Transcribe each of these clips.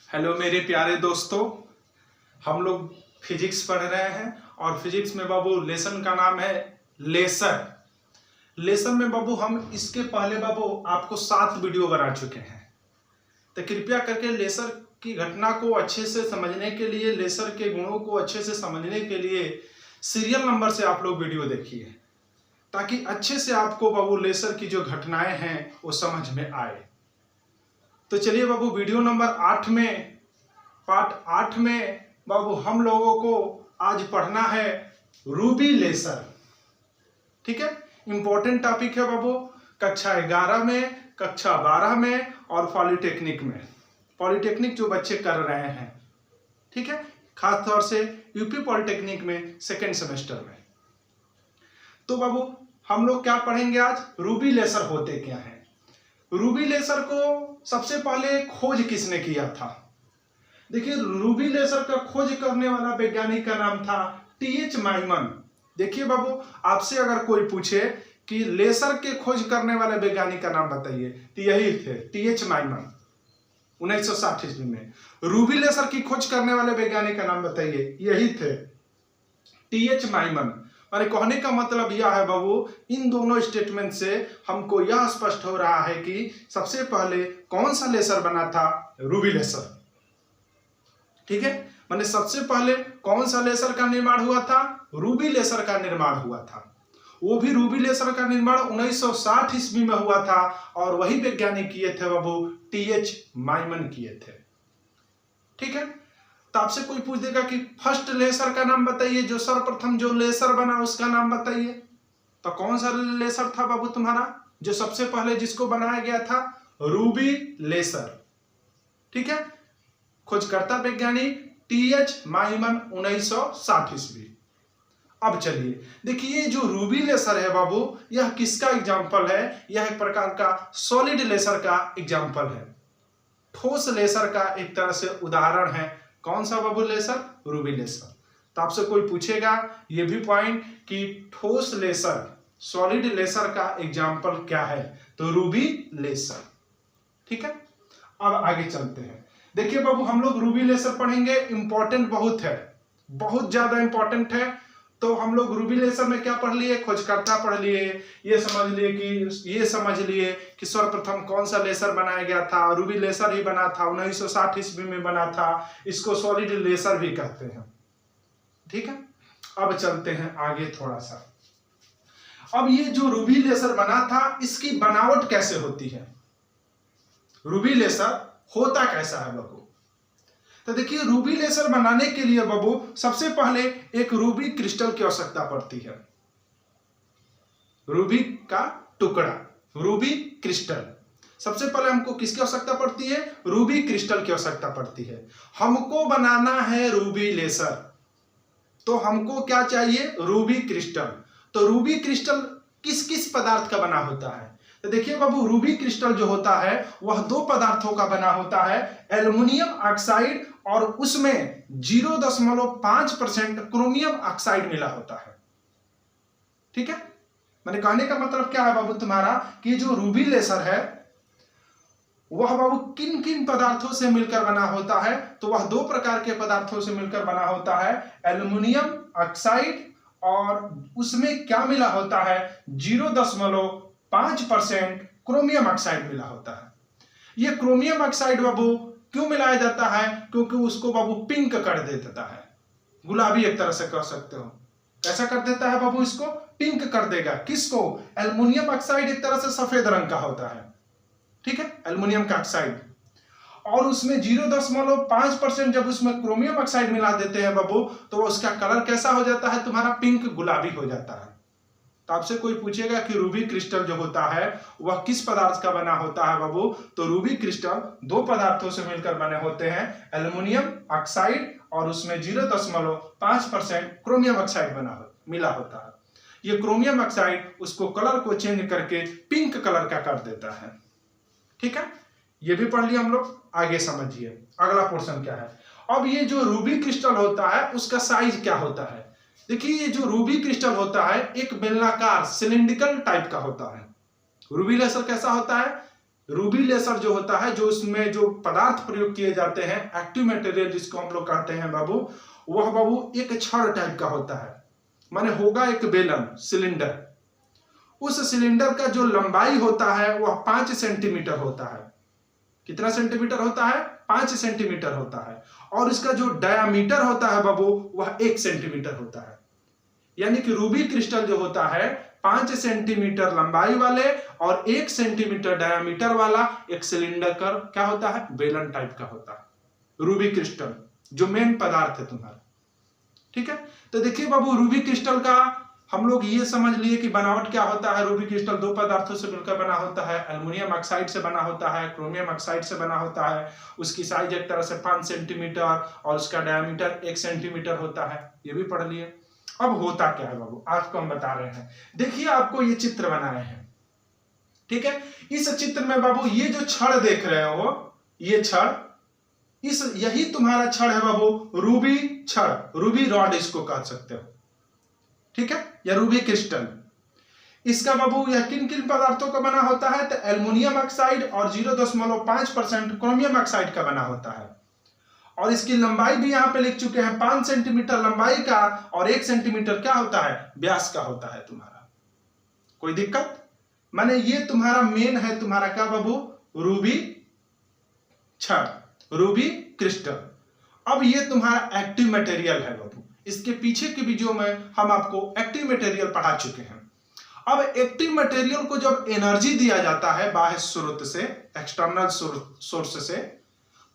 Hello मेरे प्यारे दोस्तों, हम लोग फिजिक्स पढ़ रहे हैं और फिजिक्स में बाबू लेसन का नाम है लेसर। लेसन में बाबू हम इसके पहले बाबू आपको 7 वीडियो बना चुके हैं। तो कृपया करके लेसर की घटना को अच्छे से समझने के लिए, लेसर के गुणों को अच्छे से समझने के लिए सीरियल नंबर से आप लोग वीडियो देखिए, ताकि अच्छे से आपको बाबू लेसर की जो घटनाएं हैं वो समझ में आए। तो चलिए बाबू, वीडियो नंबर 8 में, पार्ट 8 में बाबू हम लोगों को आज पढ़ना है रूबी लेसर। ठीक है, इंपॉर्टेंट टॉपिक है बाबू, कक्षा 11 में, कक्षा 12 में और पॉलिटेक्निक में। पॉलिटेक्निक जो बच्चे कर रहे हैं, ठीक है, खास तौर से यूपी पॉलिटेक्निक में सेकेंड सेमेस्टर में। तो बाबू हम लोग क्या पढ़ेंगे आज? रूबी लेसर होते क्या हैं। रूबी लेसर को सबसे पहले खोज किसने किया था? देखिए, रूबी लेसर का खोज करने वाला वैज्ञानिक का नाम था टीएच माइमन। देखिए बाबू, आपसे अगर कोई पूछे कि लेसर के खोज करने वाले वैज्ञानिक का नाम बताइए, तो यही थे टीएच माइमन। 1960 ईस्वी में रूबी लेसर की खोज करने वाले वैज्ञानिक का नाम बताइए, यही थे टीएच माइमन। और कहने का मतलब यह है बाबू, इन दोनों स्टेटमेंट से हमको यह स्पष्ट हो रहा है कि सबसे पहले कौन सा लेसर बना था? Ruby laser. ठीक है, माने सबसे पहले कौन सा लेसर का निर्माण हुआ था? रूबी लेसर का निर्माण हुआ था। वो भी रूबी लेसर का निर्माण 1960 ईस्वी में हुआ था और वही वैज्ञानिक किए थे बाबू, टीएच माइमन किए थे। ठीक है, तो आपसे कोई पूछ देगा कि फर्स्ट लेसर का नाम बताइए, जो सर्वप्रथम जो लेसर बना उसका नाम बताइए। तो कौन सा लेसर था बाबू तुम्हारा, जो सबसे पहले जिसको बनाया गया था? Ruby laser. ठीक है, खोजकर्ता वैज्ञानिक टीएच माइमन, 1960 ईस्वी। अब चलिए देखिए, जो रूबी लेसर है बाबू, यह किसका एग्जाम्पल है? यह एक प्रकार का सॉलिड लेसर का एग्जाम्पल है, ठोस लेसर का एक तरह से उदाहरण है। कौन सा बाबू लेसर? Ruby laser. तो आपसे कोई पूछेगा ये भी पॉइंट कि ठोस लेसर, सॉलिड लेसर का एग्जाम्पल क्या है, तो रूबी लेसर। ठीक है, अब आगे चलते हैं। देखिए बाबू, हम लोग रूबी लेसर पढ़ेंगे, इंपॉर्टेंट बहुत है, बहुत ज्यादा इंपॉर्टेंट है। तो हम लोग रूबी लेसर में क्या पढ़ लिए? खोजकर्ता पढ़ लिए, ये समझ लिए कि सर्वप्रथम कौन सा लेसर बनाया गया था। रूबी लेसर ही बना था, 1960 ईस्वी में बना था। इसको सॉलिड लेसर भी कहते हैं। ठीक है, अब चलते हैं आगे थोड़ा सा। अब ये जो रूबी लेसर बना था, इसकी बनावट कैसे होती है? रूबी लेसर होता कैसा है बाबू? तो देखिए, रूबी लेसर बनाने के लिए बाबू सबसे पहले एक रूबी क्रिस्टल की आवश्यकता पड़ती है। रूबी का टुकड़ा, रूबी क्रिस्टल। सबसे पहले हमको किसकी आवश्यकता पड़ती है? रूबी क्रिस्टल की आवश्यकता पड़ती है। हमको बनाना है रूबी लेसर, तो हमको क्या चाहिए? Ruby crystal. तो रूबी क्रिस्टल किस किस पदार्थ का बना होता है? तो देखिए बाबू, रूबी क्रिस्टल जो होता है वह 2 पदार्थों का बना होता है, एल्युमिनियम ऑक्साइड और उसमें 0.5% क्रोमियम ऑक्साइड मिला होता है। ठीक है, मैंने कहने का मतलब क्या है बाबू तुम्हारा, कि जो रूबी लेसर है वह बाबू किन किन पदार्थों से मिलकर बना होता है? तो वह 2 प्रकार के पदार्थों से मिलकर बना होता है, एल्युमिनियम ऑक्साइड और उसमें क्या मिला होता है? 0.5% क्रोमियम ऑक्साइड मिला होता है। यह क्रोमियम ऑक्साइड बाबू क्यों मिलाया जाता है? क्योंकि उसको बाबू पिंक कर देता है, गुलाबी एक तरह से कह सकते हो। कैसा कर देता है बाबू? इसको पिंक कर देगा। किसको? एल्युमिनियम ऑक्साइड एक तरह से सफेद रंग का होता है। ठीक है, एल्युमिनियम का ऑक्साइड, और उसमें 0.5% जब उसमें क्रोमियम ऑक्साइड मिला देते हैं बाबू, तो उसका कलर कैसा हो जाता है तुम्हारा? पिंक, गुलाबी हो जाता है। तो आपसे कोई पूछेगा कि रूबी क्रिस्टल जो होता है वह किस पदार्थ का बना होता है बाबू? तो रूबी क्रिस्टल 2 पदार्थों से मिलकर बने होते हैं, एल्युमिनियम ऑक्साइड और उसमें 0.5% क्रोमियम ऑक्साइड मिला होता है। यह क्रोमियम ऑक्साइड उसको कलर को चेंज करके पिंक कलर का कर देता है। ठीक है, ये भी पढ़ लिया हम लोग। आगे समझिए अगला पोर्शन क्या है। अब ये जो रूबी क्रिस्टल होता है उसका साइज क्या होता है? देखिए, ये जो रूबी क्रिस्टल होता है एक बेलनाकार सिलिंड्रिकल टाइप का होता है। रूबी लेसर कैसा होता है? रूबी लेसर जो होता है, जो उसमें जो पदार्थ प्रयोग किए जाते हैं, एक्टिव मटेरियल जिसको हम लोग कहते हैं बाबू, वह बाबू एक छड़ टाइप का होता है। माने होगा एक बेलन, सिलेंडर। उस सिलेंडर का जो लंबाई होता है वह 5 सेंटीमीटर होता है। कितना सेंटीमीटर होता है? 5 सेंटीमीटर होता है। और इसका जो डायामीटर होता है बाबू, वह 1 सेंटीमीटर होता है। यानी कि रूबी क्रिस्टल जो होता है 5 सेंटीमीटर लंबाई वाले और 1 सेंटीमीटर डायामीटर वाला एक सिलेंडर का क्या होता है? बेलन टाइप का होता है रूबी क्रिस्टल, जो मेन पदार्थ है तुम्हारा। ठीक है, तो देखिए बाबू, रूबी क्रिस्टल का हम लोग ये समझ लिए कि बनावट क्या होता है। रूबी क्रिस्टल 2 पदार्थों से मिलकर बना होता है। एल्युमिनियम ऑक्साइड से बना होता है, क्रोमियम ऑक्साइड से बना होता है। उसकी साइज एक तरह से 5 सेंटीमीटर और उसका डायमीटर 1 सेंटीमीटर होता है। ये भी पढ़ लिए। अब होता क्या है बाबू, आपको हम बता रहे हैं। देखिए, आपको ये चित्र बनाए हैं, ठीक है। इस चित्र में बाबू ये जो छड़ देख रहे हो, ये छड़, यही तुम्हारा छड़ है बाबू, रूबी छड़, रूबी रॉड इसको कह सकते हो, ठीक है, या रूबी क्रिस्टल। इसका बाबू यह किन किन पदार्थों का बना होता है? तो एल्युमिनियम ऑक्साइड और 0.5% क्रोमियम ऑक्साइड का बना होता है। और इसकी लंबाई भी यहां पे लिख चुके हैं, 5 सेंटीमीटर लंबाई का और 1 सेंटीमीटर क्या होता है? व्यास का होता है तुम्हारा। कोई दिक्कत? माने ये तुम्हारा मेन है, तुम्हारा क्या बाबू? रूबी छड़, रूबी क्रिस्टल। अब ये तुम्हारा एक्टिव मटेरियल है बाबू। इसके पीछे की वीडियो में हम आपको एक्टिव मटेरियल पढ़ा चुके हैं। अब एक्टिव मटेरियल को जब एनर्जी दिया जाता है बाह्य स्रोत से, एक्सटर्नल सोर्स से,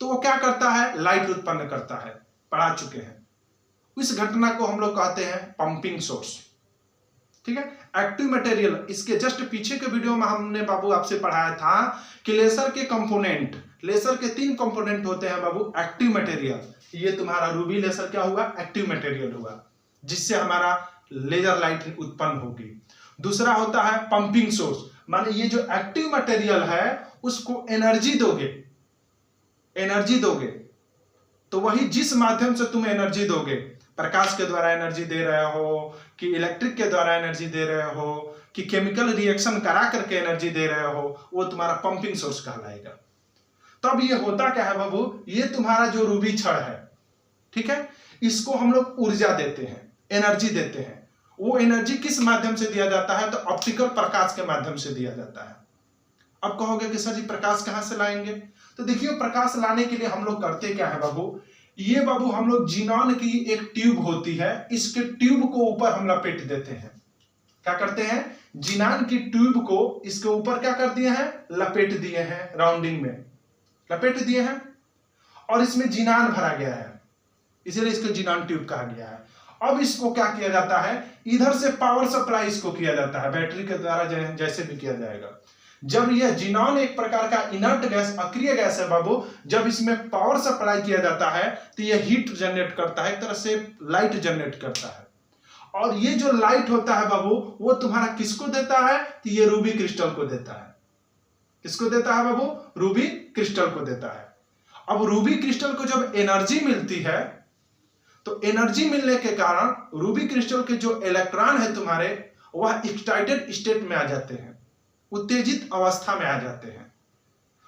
तो वो क्या करता है? लाइट उत्पन्न करता है। पढ़ा चुके हैं। इस घटना को हम लोग कहते हैं पंपिंग सोर्स, ठीक है। एक्टिव मटेरियल, इसके जस्ट पीछे के वीडियो में हमने बाबू आपसे पढ़ाया था कि लेजर के कंपोनेंट, लेजर के 3 कंपोनेंट होते हैं बाबू एक्टिव मटेरियल। ये तुम्हारा रूबी लेजर क्या हुआ? एक्टिव मटेरियल हुआ, जिससे हमारा लेजर लाइट उत्पन्न होगी। दूसरा होता है पंपिंग सोर्स, माने ये जो एक्टिव मटेरियल है उसको एनर्जी दोगे, एनर्जी दोगे तो वही जिस माध्यम से तुम एनर्जी दोगे, प्रकाश के द्वारा एनर्जी दे रहे हो कि इलेक्ट्रिक के द्वारा एनर्जी दे रहे हो कि केमिकल रिएक्शन करा करके एनर्जी दे रहे हो, वो तुम्हारा पंपिंग सोर्स कहलाएगा। तब ये होता क्या है बाबू? ये तुम्हारा जो रूबी छड़ है, ठीक है, इसको हम लोग ऊर्जा देते हैं, एनर्जी देते हैं। वो एनर्जी किस माध्यम से दिया जाता है? तो ऑप्टिकल प्रकाश के माध्यम से दिया जाता है। अब कहोगे कि सर जी प्रकाश कहां से लाएंगे? तो देखिए, प्रकाश लाने के लिए हम लोग करते क्या है बाबू? ये बाबू हम लोग जिनॉन की एक ट्यूब होती है, इसके ट्यूब को ऊपर हम लपेट देते हैं। क्या करते हैं? जिनॉन की ट्यूब को इसके ऊपर क्या कर दिए हैं? लपेट दिए हैं, राउंडिंग में लपेट दिए हैं, और इसमें जिनॉन भरा गया है, इसलिए इसको जिनॉन ट्यूब कहा गया है। अब इसको क्या किया जाता है? इधर से पावर सप्लाई इसको किया जाता है, बैटरी के द्वारा जैसे भी किया जाएगा। जब यह जिनॉन एक प्रकार का इनर्ट गैस, अक्रिय गैस है बाबू, जब इसमें पावर सप्लाई किया जाता है तो यह हीट जनरेट करता है, एक तरह से लाइट जनरेट करता है। और ये जो लाइट होता है बाबू, वो तुम्हारा किसको देता है? तो ये रूबी क्रिस्टल को देता है। किसको देता है बाबू? रूबी क्रिस्टल को देता है। अब रूबी क्रिस्टल को जब एनर्जी मिलती है, तो एनर्जी मिलने के कारण रूबी क्रिस्टल के जो इलेक्ट्रॉन है तुम्हारे, वह एक्साइटेड स्टेट में आ जाते हैं, उत्तेजित अवस्था में आ जाते हैं।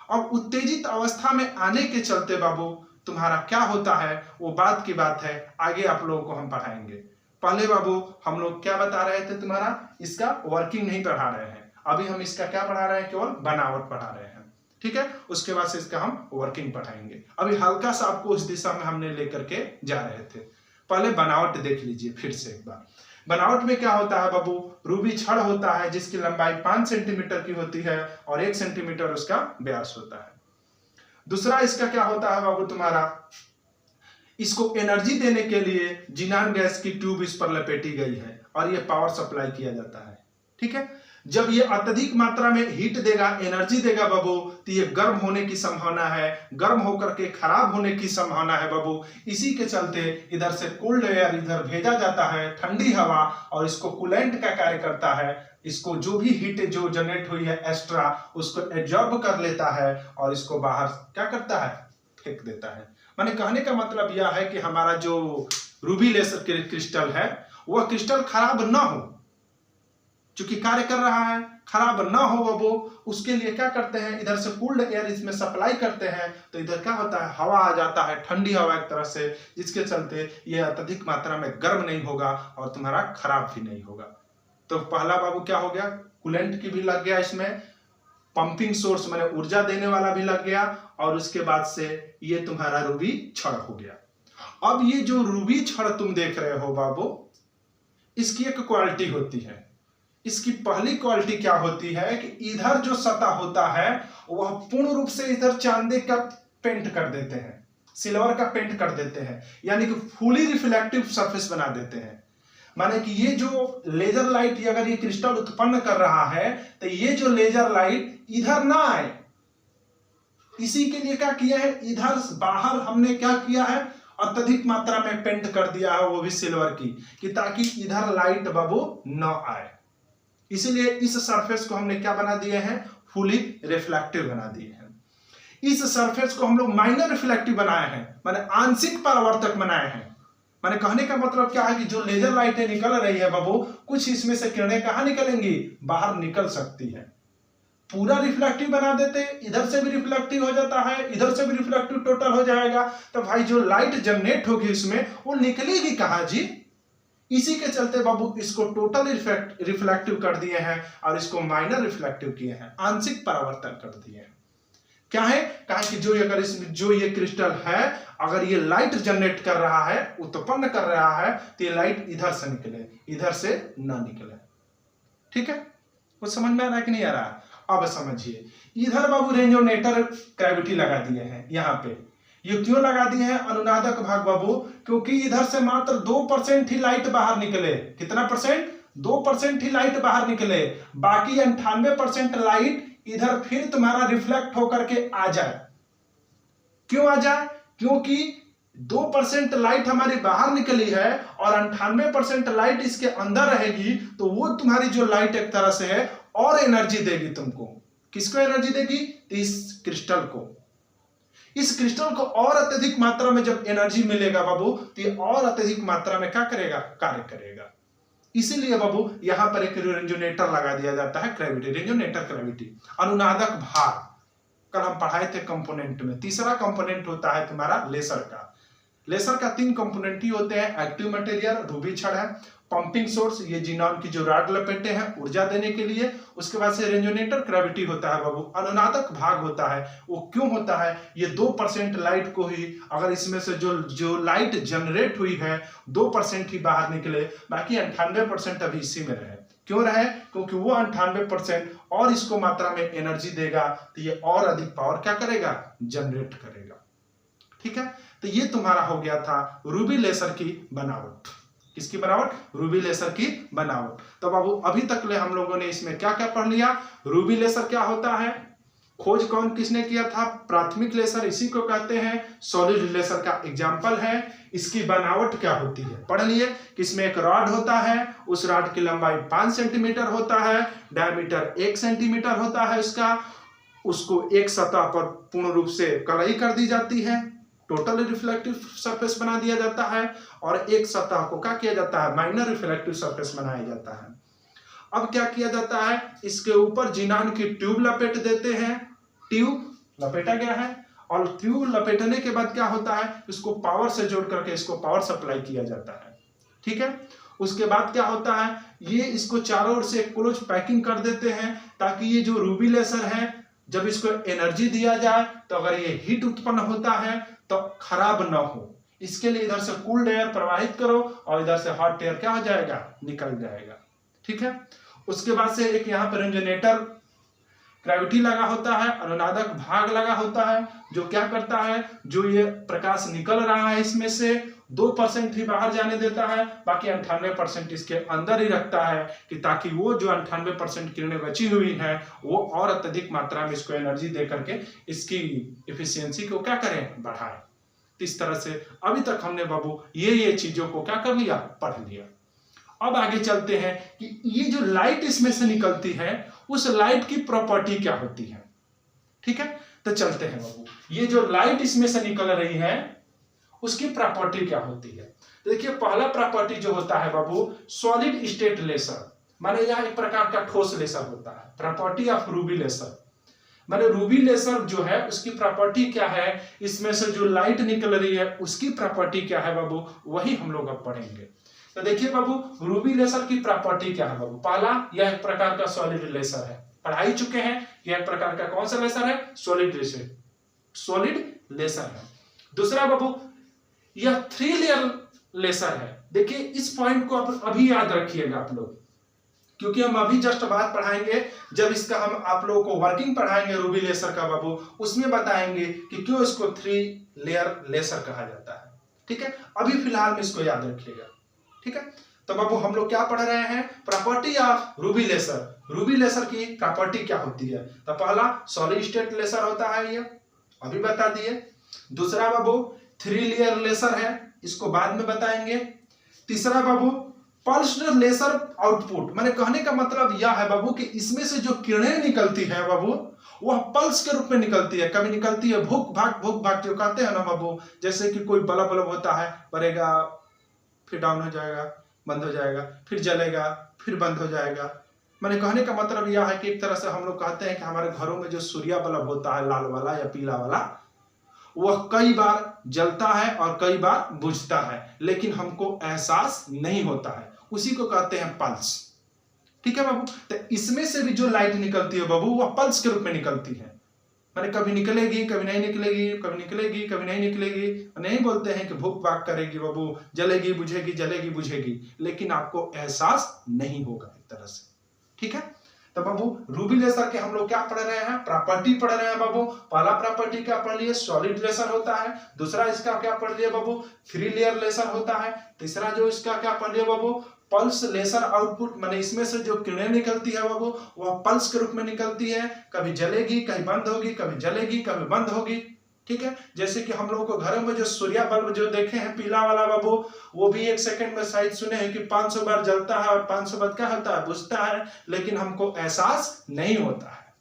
अब उत्तेजित अवस्था में आने के चलते बाबू तुम्हारा क्या होता है, वो बात की बात है, आगे आप लोगों को हम पढ़ाएंगे। पहले बाबू हम लोग क्या बता रहे थे? तुम्हारा इसका वर्किंग नहीं पढ़ा रहे हैं, अभी हम इसका क्या पढ़ा रहे हैं? केवल बनावट पढ़ा रहे हैं, ठीक है। उसके बाद से इसका हम वर्किंग पढ़ाएंगे। अभी हल्का सा आपको उस दिशा में हमने लेकर के जा रहे थे। पहले बनावट देख लीजिए फिर से एक बार। बनावट में क्या होता है बाबू? रूबी छड़ होता है जिसकी लंबाई 5 सेंटीमीटर की होती है और 1 सेंटीमीटर उसका व्यास होता है। दूसरा इसका क्या होता है बाबू तुम्हारा? इसको एनर्जी देने के लिए जिनॉन गैस की ट्यूब इस पर लपेटी गई है और यह पावर सप्लाई किया जाता है, ठीक है। जब ये अत्यधिक मात्रा में हीट देगा, एनर्जी देगा बाबू, तो ये गर्म होने की संभावना है, गर्म होकर के खराब होने की संभावना है बाबू। इसी के चलते इधर से कोल्ड एयर इधर भेजा जाता है, ठंडी हवा, और इसको कूलेंट का कार्य करता है। इसको जो भी हीट जो जनरेट हुई है एक्स्ट्रा, उसको एब्जॉर्ब कर लेता है और इसको बाहर क्या करता है? फेंक देता है। माने कहने का मतलब यह है कि हमारा जो रूबी लेजर क्रिस्टल है, वह क्रिस्टल खराब ना हो, चूंकि कार्य कर रहा है, खराब ना हो वो, उसके लिए क्या करते हैं, इधर से कूल्ड एयर इसमें सप्लाई करते हैं, तो इधर क्या होता है, हवा आ जाता है, ठंडी हवा एक तरह से, जिसके चलते ये अत्यधिक मात्रा में गर्म नहीं होगा और तुम्हारा खराब भी नहीं होगा। तो पहला बाबू क्या हो गया, कूलेंट की भी लग गया इसमें, पंपिंग सोर्स माने ऊर्जा देने वाला भी लग गया, और उसके बाद से ये तुम्हारा रूबी छड़ हो गया। अब ये जो रूबी छड़ तुम देख रहे हो बाबू, इसकी एक क्वालिटी होती है। इसकी पहली क्वालिटी क्या होती है कि इधर जो सतह होता है वह पूर्ण रूप से इधर चांदी का पेंट कर देते हैं, सिल्वर का पेंट कर देते हैं, यानी कि फुली रिफ्लेक्टिव सरफेस बना देते हैं। माने कि ये जो लेजर लाइट अगर ये क्रिस्टल उत्पन्न कर रहा है तो ये जो लेजर लाइट इधर ना आए, इसी के लिए क्या किया है, इधर बाहर हमने क्या किया है, अत्यधिक मात्रा में पेंट कर दिया है, वो भी सिल्वर की, कि ताकि इधर लाइट बाबू न आए। इसीलिए इस सरफेस को हमने क्या बना दिए हैं, फुली रिफ्लेक्टिव बना दिए हैं। इस सरफेस को हम लोग माइनर रिफ्लेक्टिव बनाए हैं, माने आंशिक परावर्तक बनाए हैं। माने कहने का मतलब क्या है कि जो लेजर लाइटें निकल रही है बाबू, कुछ इसमें से किरणें कहां निकलेंगी, बाहर निकल सकती है। पूरा रिफ्लेक्टिव बना देते, इधर से भी रिफ्लेक्टिव हो जाता है, इधर से भी रिफ्लेक्टिव टोटल हो जाएगा, तो भाई जो लाइट जनरेट होगी इसमें वो निकलेगी कहां जी। इसी के चलते बाबू इसको टोटल रिफ्लेक्टिव कर दिए हैं और इसको माइनर रिफ्लेक्टिव किए हैं, आंशिक परावर्तन कर दिए हैं। क्या है, कहा कि जो अगर इसमें जो ये क्रिस्टल है अगर ये लाइट जनरेट कर रहा है, उत्पन्न कर रहा है, तो ये लाइट इधर से निकले, इधर से ना निकले। ठीक है, कुछ समझ में आ रहा है कि नहीं आ रहा है? अब समझिए, इधर बाबू रेजोनेटर ग्रेविटी लगा दिए हैं यहाँ पे। ये क्यों लगा दिए हैं अनुनादक भाग बाबू, क्योंकि इधर से मात्र 2% ही लाइट बाहर निकले। कितना परसेंट? 2% ही लाइट बाहर निकले, बाकी 98% लाइट इधर फिर तुम्हारा रिफ्लेक्ट होकर के आ जाए। क्यों आ जाए? क्योंकि 2% लाइट हमारी बाहर निकली है और 98% लाइट इसके अंदर रहेगी, तो वो तुम्हारी जो लाइट एक तरह से है और एनर्जी देगी तुमको। किसको एनर्जी देगी? इस क्रिस्टल को। इस क्रिस्टल को और अत्यधिक मात्रा में जब एनर्जी मिलेगा बाबू, तो ये और अत्यधिक मात्रा में क्या करेगा? कार्य करेगा। इसीलिए बाबू यहां पर एक रेजोनेटर लगा दिया जाता है, ग्रेविटी, रेजोनेटर ग्रेविटी, अनुनादक भाग। कल हम पढ़ाए थे कंपोनेंट में। तीसरा कंपोनेंट होता है तुम्हारा लेसर का। लेसर का 3 कंपोनेंट ही होते हैं, एक्टिव मटेरियल, रूबी छड़ है, पंपिंग सोर्स, ये जिनॉन की जो रॉड लपेटे हैं ऊर्जा देने के लिए, उसके बाद से रेजोनेटर ग्रेविटी होता है बाबू, अनुनादक भाग होता है। वो क्यों होता है? ये 2% लाइट को ही, अगर इसमें से जो लाइट जनरेट हुई है 2% ही बाहर निकले, बाकी 98% अभी इसी में रहे। क्यों रहे? क्योंकि वो 98% और इसको मात्रा में एनर्जी देगा, तो ये और अधिक पावर क्या करेगा? जनरेट करेगा। ठीक है, तो ये तुम्हारा हो गया था रूबी लेसर की बनावट। किसकी बनावट? रूबी लेसर की बनावट। तो बाबू अभी तक ले हम लोगों ने इसमें क्या क्या पढ़ लिया? रूबी लेसर क्या होता है, खोज कौन किसने किया था? प्राथमिक लेसर, इसी को कहते हैं। सॉलिड लेसर का एग्जाम्पल है। इसकी बनावट क्या होती है पढ़ लिए कि इसमें एक रॉड होता है, उस रॉड की लंबाई 5 सेंटीमीटर होता है, डायमीटर 1 सेंटीमीटर होता है इसका। उसको एक सतह पर पूर्ण रूप से कड़ाई कर दी जाती है, टोटल रिफ्लेक्टिव सरफेस बना दिया जाता है, और एक सतह को क्या किया जाता है? माइनर रिफ्लेक्टिव सरफेस बनाया जाता है। अब क्या किया जाता है? इसके ऊपर जिनान की ट्यूब लपेट देते हैं। ट्यूब लपेटा गया है और ट्यूब लपेटने के बाद क्या होता है? इसको पावर से जोड़ करके इसको पावर सप्लाई किया जाता है। ठीक है, उसके बाद क्या होता है? ये इसको चारों ओर से क्लोज पैकिंग कर देते हैं, ताकि ये जो रूबी लेसर है जब इसको एनर्जी दिया जाए तो अगर ये हीट उत्पन्न होता है तो खराब ना हो, इसके लिए इधर से कूल्ड एयर प्रवाहित करो और इधर से हॉट एयर क्या हो जाएगा? निकल जाएगा। ठीक है, उसके बाद से एक यहाँ पर रेजोनेटर ग्रेविटी लगा होता है, अनुनादक भाग लगा होता है, जो क्या करता है? जो ये प्रकाश निकल रहा है इसमें से 2% ही बाहर जाने देता है, बाकी 98% इसके अंदर ही रखता है, कि ताकि वो जो 98% किरणें बची हुई हैं वो और अत्यधिक मात्रा में इसको एनर्जी दे करके इसकी एफिशिएंसी को क्या करें? बढ़ाएं। इस तरह से अभी तक हमने बाबू ये चीजों को क्या कर लिया? पढ़ लिया। अब आगे चलते हैं कि ये जो लाइट इसमें से निकलती है उस लाइट की प्रॉपर्टी क्या होती है। ठीक है, तो चलते हैं बाबू, ये जो लाइट इसमें से निकल रही है उसकी प्रॉपर्टी क्या होती है? देखिए, पहला प्रॉपर्टी जो होता है बाबू, सॉलिड स्टेट लेसर। माने यह एक प्रकार का ठोस लेसर होता है। प्रॉपर्टी ऑफ रूबी लेसर, माने रूबी लेसर जो है उसकी प्रॉपर्टी क्या है, इसमें से जो लाइट निकल रही है उसकी प्रॉपर्टी क्या है बाबू, वही हम लोग अब पढ़ेंगे। तो देखिए बाबू रूबी लेसर की प्रॉपर्टी क्या है बाबू। पहला, यह एक प्रकार का सॉलिड लेसर है, पढ़ा ही चुके हैं। यह एक प्रकार का कौन सा लेसर है, सॉलिड लेसर, सॉलिड लेसर है। दूसरा बाबू, यह 3 लेयर लेसर है। देखिए इस पॉइंट को आप अभी याद रखिएगा आप लोग, क्योंकि हम अभी जस्ट बात पढ़ाएंगे जब इसका हम आप लोगों को वर्किंग पढ़ाएंगे रूबी लेसर का बाबू, उसमें बताएंगे कि क्यों इसको 3 लेयर लेसर कहा जाता है। ठीक है, अभी फिलहाल में इसको याद रखिएगा। ठीक है, तो बाबू हम लोग क्या पढ़ रहे हैं, property of ruby laser. Ruby laser की प्रॉपर्टी क्या होती है। तो पहला सॉलिड स्टेट लेसर होता है, ये अभी बता दिए। दूसरा बाबू 3 लेयर लेसर है, इसको बाद में बताएंगे। तीसरा बाबू पल्स्ड लेसर आउटपुट, माने कहने का मतलब यह है बाबू कि इसमें से जो किरणें निकलती है बाबू वह पल्स के रूप में निकलती है। कभी निकलती है भूक भाग जो कहते हैं ना बाबू, जैसे कि कोई बल्ब होता है, बढ़ेगा फिर डाउन हो जाएगा, बंद हो जाएगा, फिर जलेगा, फिर बंद हो जाएगा। माने कहने का मतलब यह है कि एक तरह से हम लोग कहते हैं कि हमारे घरों में जो सूर्य बल्ब होता है, लाल वाला या पीला वाला, वह कई बार जलता है और कई बार बुझता है, लेकिन हमको एहसास नहीं होता है, उसी को कहते हैं पल्स। ठीक है बाबू, तो इसमें से भी जो लाइट निकलती है बाबू वह पल्स के रूप में निकलती है। माने कभी निकलेगी, कभी नहीं निकलेगी, कभी निकलेगी, कभी नहीं निकलेगी। नहीं बोलते हैं कि भूख भाग करेगी बाबू, जलेगी बुझेगी, जलेगी बुझेगी, लेकिन आपको एहसास नहीं होगा एक तरह से। ठीक है, तो बाबू रूबी लेसर के हम लोग क्या पढ़ रहे हैं, प्रॉपर्टी पढ़ रहे हैं बाबू। पहला प्रॉपर्टी क्या पढ़ लिए, सॉलिड लेसर होता है। दूसरा इसका क्या पढ़ लिया बाबू, 3 लेयर लेसर होता है। तीसरा जो इसका क्या पढ़ लिया बाबू, पल्स लेसर आउटपुट, माने इसमें से जो किरणें निकलती है बाबू वह पल्स के रूप में निकलती है, कभी जलेगी, कहीं बंद होगी, कभी जलेगी, कभी बंद होगी। ठीक है, जैसे कि हम लोगों को घरों में जो सूर्य बल्ब जो देखे हैं पीला वाला बाबू, वो भी 1 सेकंड में शायद सुने हैं कि 500 बार जलता है और 500 बार क्या होता है, बुझता है, लेकिन हमको एहसास नहीं होता है।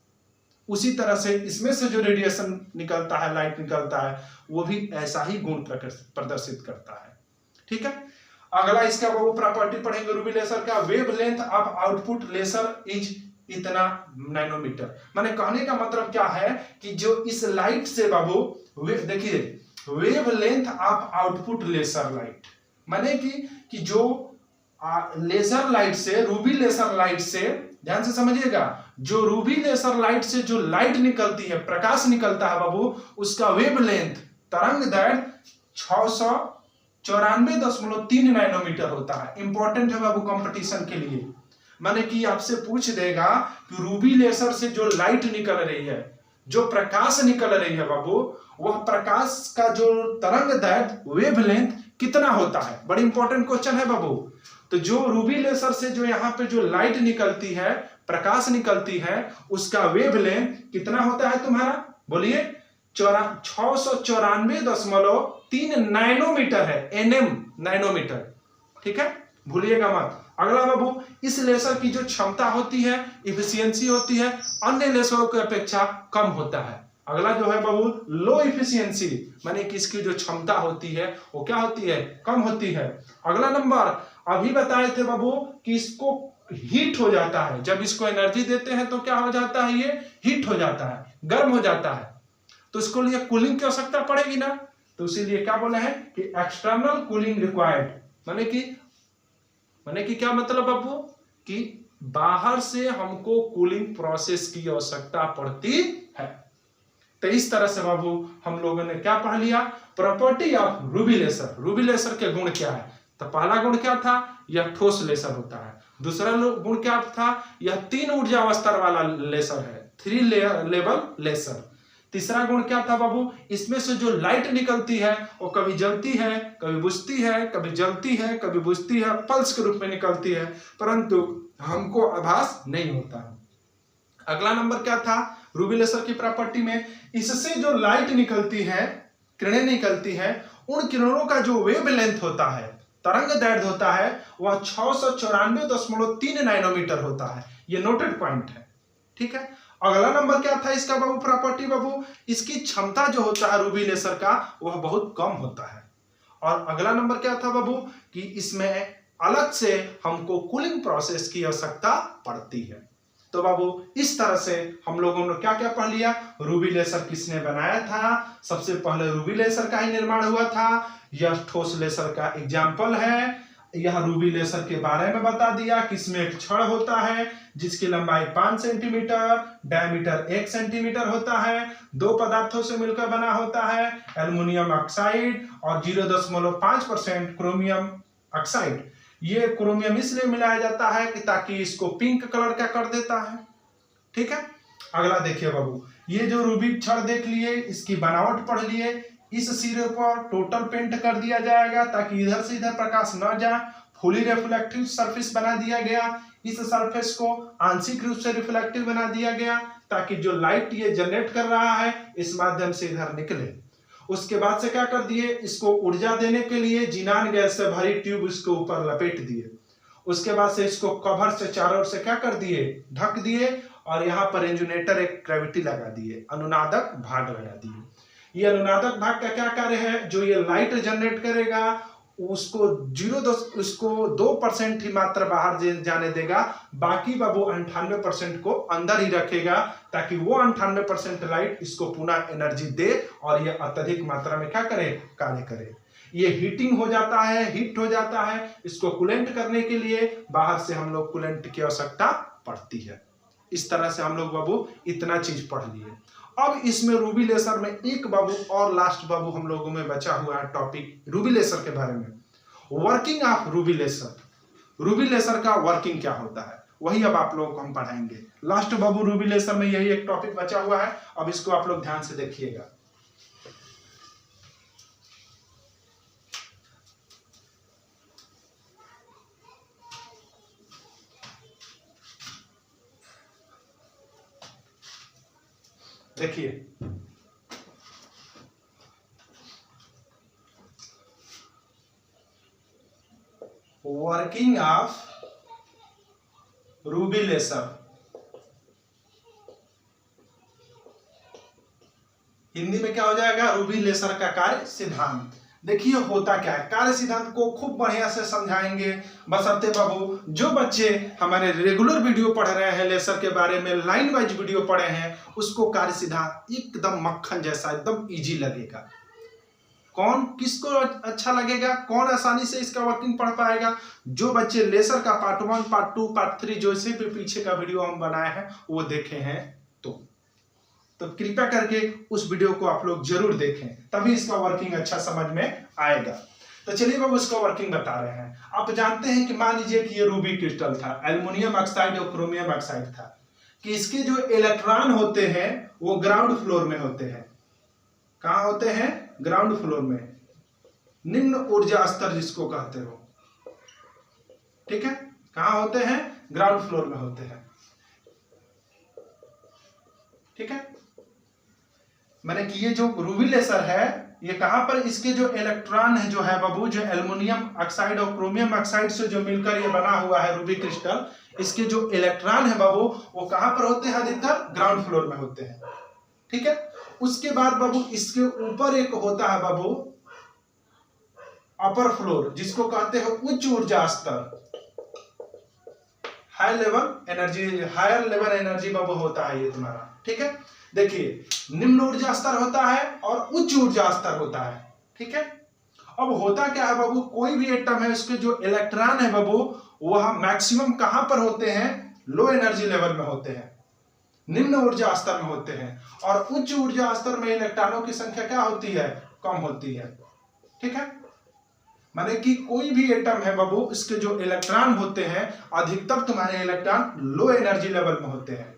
उसी तरह से इसमें से जो रेडिएशन निकलता है, लाइट निकलता है, वो भी ऐसा ही गुण प्रदर्शित करता है। ठीक है, अगला इसका वो प्रॉपर्टी पढ़ेंगे रूबी लेसर का, wavelength of output laser is इतना नैनोमीटर। माने कहने का मतलब क्या है कि जो इस लाइट से बाबू देखिए wavelength of output laser light, माने कि जो लेसर लाइट से, रूबी लेसर लाइट से, ध्यान से समझिएगा, जो रूबी लेसर लाइट से जो लाइट निकलती है, प्रकाश निकलता है बाबू, उसका वेवलेंथ, तरंग दैर्ध्य 694.3 नैनोमीटर होता है। इंपॉर्टेंट है बाबू कंपटीशन के लिए, माने कि आपसे पूछ देगा कि रूबी लेसर से जो लाइट निकल रही है, जो प्रकाश निकल रही है बाबू, वह प्रकाश का जो तरंग दैर्ध्य, वेवलेंथ कितना होता है। बड़ी इंपॉर्टेंट क्वेश्चन है बाबू। तो जो रूबी लेसर से जो यहाँ पे जो लाइट निकलती है, प्रकाश निकलती है, उसका वेवलेंथ कितना होता है तुम्हारा, बोलिए 694.3 नैनोमीटर है, एनएम नैनोमीटर। ठीक है, भूलिएगा मत। अगला बाबू, इस लेसर की जो क्षमता होती है, इफिशियंसी होती है, अन्य लेसरों की अपेक्षा कम होता है। अगला जो है बाबू लो इफिशियंसी, माने कि इसकी जो क्षमता होती है वो क्या होती है, कम होती है। अगला नंबर अभी बताए थे बाबू कि इसको हीट हो जाता है, जब इसको एनर्जी देते हैं तो क्या हो जाता है, ये हीट हो जाता है, गर्म हो जाता है, तो इसको लिए कूलिंग की आवश्यकता पड़ेगी ना। तो इसीलिए क्या बोले हैं कि एक्सटर्नल कूलिंग रिक्वायर्ड, माने कि क्या मतलब बाबू कि बाहर से हमको कूलिंग प्रोसेस की आवश्यकता पड़ती है। तो इस तरह से बाबू हम लोगों ने क्या पढ़ लिया, property of ruby laser. Ruby laser के गुण क्या है, तो पहला गुण क्या था, यह ठोस लेसर होता है। दूसरा गुण क्या था, यह 3 ऊर्जा स्तर वाला लेसर है, 3 लेवल लेसर। तीसरा गुण क्या था बाबू, इसमें से जो लाइट निकलती है वो कभी जलती है, कभी बुझती है, कभी जलती है, कभी बुझती है, पल्स के रूप में निकलती है, परंतु हमको आभास नहीं होता है। अगला नंबर क्या था रूबी लेसर की प्रॉपर्टी में, इससे जो लाइट निकलती है, किरणें निकलती है, उन किरणों का जो वेवलेंथ होता है, तरंग दैर्ध्य होता है, वह 694.3 नैनोमीटर होता है। ये नोटेड पॉइंट है। ठीक है, अगला नंबर क्या था इसका बाबू प्रॉपर्टी बाबू, इसकी क्षमता जो होता है रूबी लेसर का वह बहुत कम होता है। और अगला नंबर क्या था बाबू कि इसमें अलग से हमको कूलिंग प्रोसेस की आवश्यकता पड़ती है। तो बाबू इस तरह से हम लोगों ने क्या क्या पढ़ लिया, रूबी लेसर किसने बनाया था, सबसे पहले रूबी लेसर का ही निर्माण हुआ था, यह ठोस लेसर का एग्जाम्पल है, यह रूबी लेसर के बारे में बता दिया कि इसमें एक छड़ होता है जिसकी लंबाई 5 सेंटीमीटर, डायमीटर 1 सेंटीमीटर होता है, दो पदार्थों से मिलकर बना होता है, एल्युमिनियम ऑक्साइड और 0.5% क्रोमियम ऑक्साइड। ये क्रोमियम इसलिए मिलाया जाता है कि ताकि इसको पिंक कलर का कर देता है। ठीक है, अगला देखिए बाबू, ये जो रूबी छड़ देख लिए, इसकी बनावट पढ़ लिए, इस सिरे पर टोटल पेंट कर दिया जाएगा ताकि इधर से इधर प्रकाश न जाए, फुली रिफ्लेक्टिव सरफेस बना दिया गया, इस सरफेस को आंशिक रूप से रिफ्लेक्टिव बना दिया गया ताकि जो लाइट ये जनरेट कर रहा है इस माध्यम से इधर निकले। उसके बाद से क्या कर दिए, इसको ऊर्जा देने के लिए जिनान गैस से भरी ट्यूब इसको ऊपर लपेट दिए। उसके बाद से इसको कवर से चारों ओर से क्या कर दिए, ढक दिए, और यहाँ पर इंजुनेटर एक ग्रेविटी लगा दिए, अनुनादक भाग लगा दिए। ये अनुनादक भाग का क्या कार्य है, जो ये लाइट जनरेट करेगा उसको 2% ही मात्र बाहर जाने देगा, बाकी बाबू 98% को अंदर ही रखेगा ताकि वो 98% लाइट इसको पुनः एनर्जी दे और ये अत्यधिक मात्रा में क्या करे, कार्य करे। ये हीटिंग हो जाता है, हीट हो जाता है, इसको कूलेंट करने के लिए बाहर से हम लोग कूलेंट की आवश्यकता पड़ती है। इस तरह से हम लोग बाबू इतना चीज पढ़ लिए। अब इसमें रूबी लेसर में एक बाबू और लास्ट बाबू हम लोगों में बचा हुआ है टॉपिक रूबी लेसर के बारे में, working of ruby laser. Ruby laser का वर्किंग क्या होता है वही अब आप लोगों को हम पढ़ाएंगे। लास्ट बाबू रूबी लेसर में यही एक टॉपिक बचा हुआ है, अब इसको आप लोग ध्यान से देखिएगा। देखिए working of ruby laser, Hindi में क्या हो जाएगा, रूबी लेसर का कार्य सिद्धांत। देखिए होता क्या है, कार्य सिद्धांत को खूब बढ़िया से समझाएंगे, बशर्ते बाबू जो बच्चे हमारे रेगुलर वीडियो पढ़ रहे हैं लेसर के बारे में, लाइन वाइज वीडियो पढ़े हैं, उसको कार्य सिद्धांत एकदम मक्खन जैसा एकदम इजी लगेगा। कौन किसको अच्छा लगेगा, कौन आसानी से इसका वर्किंग पढ़ पाएगा, जो बच्चे लेसर का पार्ट 1, पार्ट 2, पार्ट 3 जो से भी पीछे का वीडियो हम बनाए हैं वो देखे हैं तो कृपया करके उस वीडियो को आप लोग जरूर देखें, तभी इसका वर्किंग अच्छा समझ में आएगा। तो चलिए बाबू इसका वर्किंग बता रहे हैं। आप जानते हैं कि मान लीजिए कि ये रूबी क्रिस्टल था, एल्युमिनियम ऑक्साइड और क्रोमियम ऑक्साइड था, कि इसके जो इलेक्ट्रॉन होते हैं वो ग्राउंड फ्लोर में होते हैं। कहां होते हैं, ग्राउंड फ्लोर में, निम्न ऊर्जा स्तर जिसको कहते हो। ठीक है, कहां होते हैं, ग्राउंड फ्लोर में होते हैं। ठीक है, मैंने कि ये जो रूबी लेसर है ये कहां पर, इसके जो इलेक्ट्रॉन है जो है बाबू, जो एल्युमिनियम ऑक्साइड और क्रोमियम ऑक्साइड से जो मिलकर ये बना हुआ है रूबी क्रिस्टल, इसके जो इलेक्ट्रॉन है बाबू वो कहां पर होते हैं, अधिकतर ग्राउंड फ्लोर में होते हैं। ठीक है, उसके बाद बाबू इसके ऊपर एक होता है बाबू अपर फ्लोर, जिसको कहते हैं उच्च ऊर्जा स्तर, high level energy, higher level energy बाबू होता है ये तुम्हारा। ठीक है, देखिए निम्न ऊर्जा स्तर होता है और उच्च ऊर्जा स्तर होता है। ठीक है, अब होता क्या है बाबू, कोई भी एटम है उसके जो इलेक्ट्रॉन है बाबू वह मैक्सिमम कहां पर होते हैं, लो एनर्जी लेवल में होते हैं, निम्न ऊर्जा स्तर में होते हैं, और उच्च ऊर्जा स्तर में इलेक्ट्रॉनों की संख्या क्या होती है, कम होती है। ठीक है, माने कि कोई भी एटम है बाबू, इसके जो इलेक्ट्रॉन होते हैं अधिकतर तुम्हारे इलेक्ट्रॉन लो एनर्जी लेवल में होते हैं,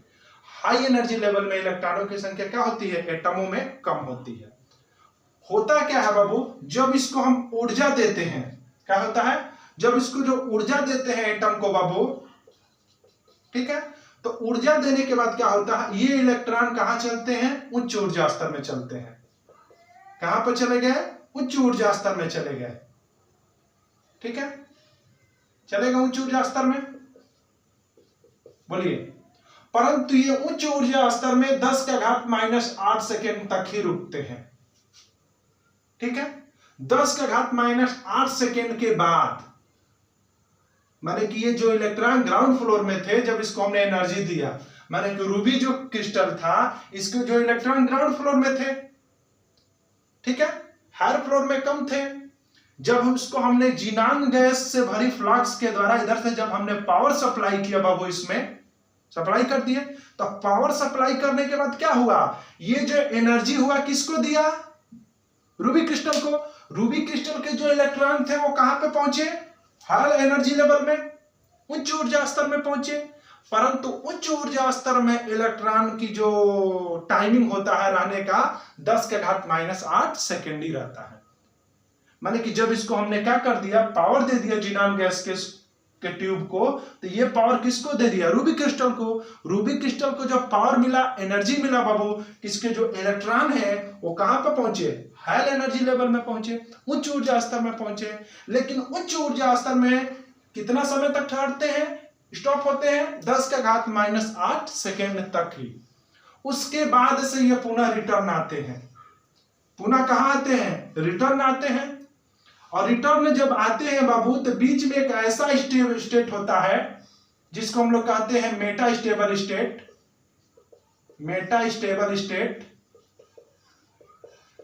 हाई एनर्जी लेवल में इलेक्ट्रॉनों की संख्या क्या होती है, एटमों में कम होती है। होता क्या है बाबू, जब इसको हम ऊर्जा देते हैं, क्या होता है, जब इसको जो ऊर्जा देते हैं एटम को बाबू, ठीक है, तो ऊर्जा देने के बाद क्या होता है, ये इलेक्ट्रॉन कहां चलते हैं, उच्च ऊर्जा स्तर में चलते हैं। कहां पर चले गए, उच्च ऊर्जा स्तर में चले गए। ठीक है, चलेगा उच्च ऊर्जा स्तर में, बोलिए, परंतु ये उच्च ऊर्जा स्तर में 10⁻⁻8 सेकेंड तक ही रुकते हैं। ठीक है, 10⁻⁻8 सेकेंड के बाद माने कि ये जो इलेक्ट्रॉन ग्राउंड फ्लोर में थे जब इसको हमने एनर्जी दिया, माने कि रूबी जो क्रिस्टल था इसके जो इलेक्ट्रॉन ग्राउंड फ्लोर में थे, ठीक है, हायर फ्लोर में कम थे। जब उसको हमने जीनान गैस से भरी फ्लास्क के द्वारा इधर से जब हमने पावर सप्लाई किया बाबू, इसमें सप्लाई कर दिए, तो पावर सप्लाई करने के बाद क्या हुआ, ये जो एनर्जी हुआ किसको दिया, रूबी क्रिस्टल को। रूबी क्रिस्टल के जो इलेक्ट्रॉन थे वो कहां पे पहुंचे, हाई एनर्जी लेवल में, उच्च ऊर्जा स्तर में पहुंचे। परंतु उच्च ऊर्जा स्तर में इलेक्ट्रॉन की जो टाइमिंग होता है रहने का 10⁻⁻8 सेकेंड ही रहता है। माने कि जब इसको हमने क्या कर दिया, पावर दे दिया जीनान गैस के ट्यूब को, तो ये पावर किसको दे दिया, रूबी क्रिस्टल को। रूबी क्रिस्टल को जब पावर मिला, एनर्जी मिला बाबू, किसके जो इलेक्ट्रॉन है वो कहां पर पहुंचे, हाई एनर्जी लेवल में पहुंचे, उच्च ऊर्जा स्तर में पहुंचे। लेकिन उच्च ऊर्जा स्तर में कितना समय तक ठहरते हैं, स्टॉप होते हैं 10⁻⁻8 सेकेंड तक ही। उसके बाद से ये पुनः रिटर्न आते हैं। पुनः कहां आते हैं, रिटर्न आते हैं। और रिटर्न जब आते हैं बाबू, तो बीच में एक ऐसा स्टेट होता है जिसको हम लोग कहते हैं Meta stable state. Meta stable state,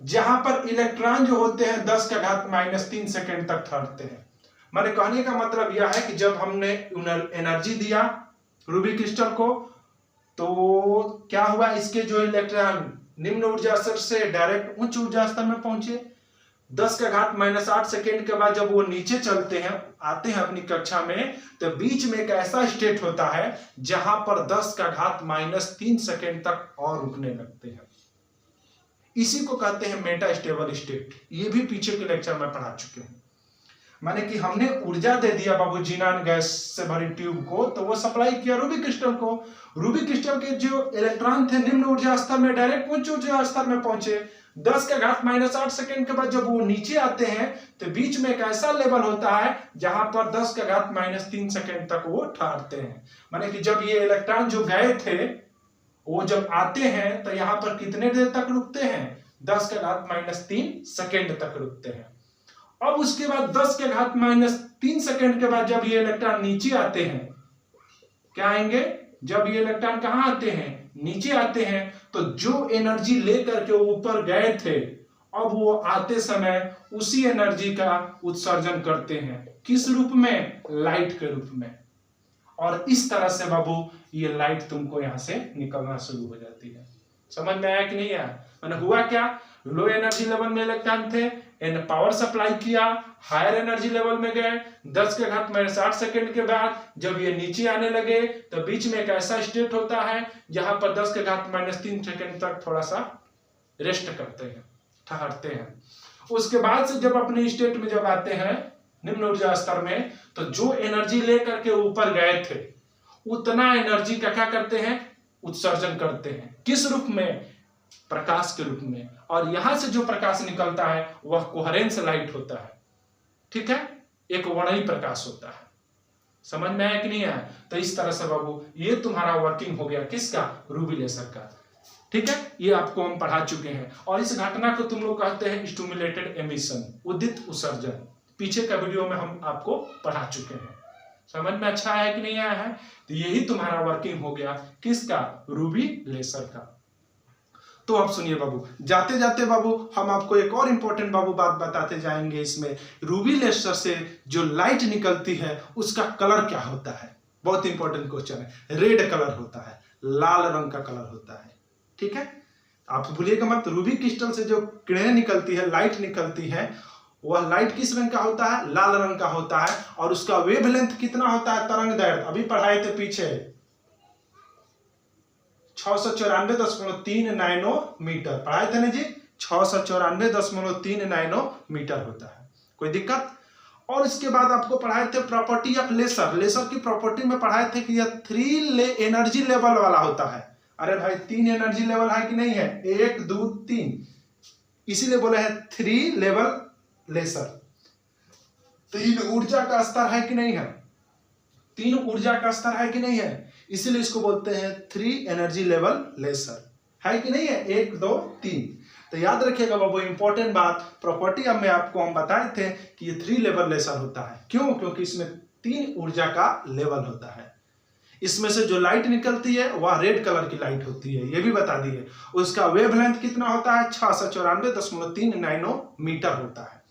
जहां पर इलेक्ट्रॉन जो होते हैं 10⁻³ सेकेंड तक ठहरते हैं। माने कहने का मतलब यह है कि जब हमने एनर्जी दिया रूबी क्रिस्टल को, तो क्या हुआ, इसके जो इलेक्ट्रॉन निम्न ऊर्जा स्तर से डायरेक्ट उच्च ऊर्जा स्तर में पहुंचे। 10⁻⁸ सेकेंड के बाद जब वो नीचे चलते हैं, आते हैं अपनी कक्षा में, तो बीच में एक ऐसा स्टेट होता है जहां पर 10⁻³ सेकेंड तक और रुकने लगते हैं। इसी को कहते हैं मेटा स्टेबल स्टेट। ये भी पीछे के लेक्चर में पढ़ा चुके हैं। माने कि हमने ऊर्जा दे दिया बाबू जीनान गैस से भरी ट्यूब को, तो वो सप्लाई किया रूबी क्रिस्टल को। रूबी क्रिस्टल के जो इलेक्ट्रॉन थे निम्न ऊर्जा स्तर में डायरेक्ट उच्च ऊर्जा स्तर में पहुंचे। 10⁻⁸ सेकेंड के बाद जब वो नीचे आते हैं, तो बीच में एक ऐसा लेवल होता है जहां पर 10⁻³ सेकेंड तक वो ठहरते हैं। माने कि जब ये इलेक्ट्रॉन जो गए थे वो जब आते हैं, तो यहां पर कितने देर तक रुकते हैं, 10⁻³ सेकेंड तक रुकते हैं। अब उसके बाद 10⁻³ सेकेंड के बाद जब ये इलेक्ट्रॉन नीचे आते हैं, क्या आएंगे, जब ये इलेक्ट्रॉन कहां आते हैं, नीचे आते हैं, तो जो एनर्जी लेकर के ऊपर गए थे, अब वो आते समय उसी एनर्जी का उत्सर्जन करते हैं। किस रूप में, लाइट के रूप में। और इस तरह से बाबू ये लाइट तुमको यहां से निकलना शुरू हो जाती है। समझ में आया कि नहीं आया। मैंने हुआ क्या, लो एनर्जी लेवल में इलेक्ट्रॉन थे, पावर सप्लाई किया, हायर एनर्जी लेवल में गए, 10⁻⁸ सेकेंड के बाद जब ये नीचे आने लगे, तो बीच में एक ऐसा स्टेट होता है जहां पर 10⁻³ सेकेंड तक थोड़ा सा रेस्ट करते हैं, ठहरते हैं। उसके बाद से जब अपने स्टेट में जब आते हैं निम्न ऊर्जा स्तर में, तो जो एनर्जी लेकर के ऊपर गए थे उतना एनर्जी का क्या करते हैं, उत्सर्जन करते हैं। किस रूप में, प्रकाश के रूप में। और यहां से जो प्रकाश निकलता है वह कोहेरेंस लाइट होता है, ठीक है, एक वर्णहीन प्रकाश होता है। समझ में आया कि नहीं आया। तो इस तरह से बाबू ये तुम्हारा वर्किंग हो गया, किसका, रूबी लेसर का, ठीक है। ये आपको हम पढ़ा चुके हैं। और इस घटना को तुम लोग कहते हैं स्टिमुलेटेड एमिशन, उद्दीपित उत्सर्जन। पीछे का वीडियो में हम आपको पढ़ा चुके हैं। समझ में अच्छा आया कि नहीं आया है। तो यही तुम्हारा वर्किंग हो गया, किसका, रूबी लेसर का। तो अब सुनिए बाबू, जाते जाते बाबू हम आपको एक और इंपॉर्टेंट बाबू बात बताते जाएंगे। इसमें रूबी लेसर से जो लाइट निकलती है उसका कलर क्या होता है, बहुत इंपॉर्टेंट क्वेश्चन है। रेड कलर होता है, लाल रंग का कलर होता है, ठीक है। आप भूलिएगा मत, रूबी क्रिस्टल से जो किरणें निकलती है, लाइट निकलती है, वह लाइट किस रंग का होता है, लाल रंग का होता है। और उसका वेवलेंथ कितना होता है, तरंग दैर्घ्य, अभी पढ़ाए थे पीछे, 694.3 नैनोमीटर पढ़ाए थे ना जी, 694.3 नैनोमीटर होता है। कोई दिक्कत। और इसके बाद आपको पढ़ाए थे प्रॉपर्टी ऑफ लेसर। लेसर की प्रॉपर्टी में पढ़ाए थे कि यह 3 एनर्जी लेवल वाला होता है। अरे भाई 3 एनर्जी लेवल है कि नहीं है, 1 2 3, इसीलिए बोले हैं 3 लेवल लेसर। 3 ऊर्जा का स्तर है कि नहीं है, 3 ऊर्जा का स्तर है कि नहीं है, इसीलिए इसको बोलते हैं 3 एनर्जी लेवल लेसर, है कि नहीं है, 1 2 3। तो याद रखिएगा बाबू इंपॉर्टेंट बात, प्रॉपर्टी अब में आपको हम बताए थे कि ये 3 लेवल लेसर होता है। क्यों, क्योंकि इसमें 3 ऊर्जा का लेवल होता है। इसमें से जो लाइट निकलती है वह रेड कलर की लाइट होती है, ये भी बता दिए। उसका वेवलेंथ कितना होता है? 694.3 नैनोमीटर होता है।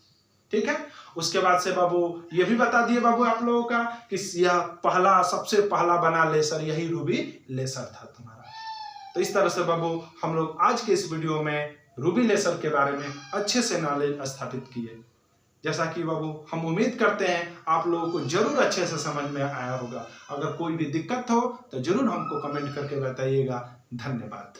ठीक है। उसके बाद से बाबू ये भी बता दिए बाबू आप लोगों का कि यह सबसे पहला बना लेसर यही रूबी लेसर था तुम्हारा। तो इस तरह से बाबू हम लोग आज के इस वीडियो में रूबी लेसर के बारे में अच्छे से नॉलेज स्थापित किए। जैसा कि बाबू हम उम्मीद करते हैं आप लोगों को जरूर अच्छे से समझ में आया होगा। अगर कोई भी दिक्कत हो तो जरूर हमको कमेंट करके बताइएगा। धन्यवाद।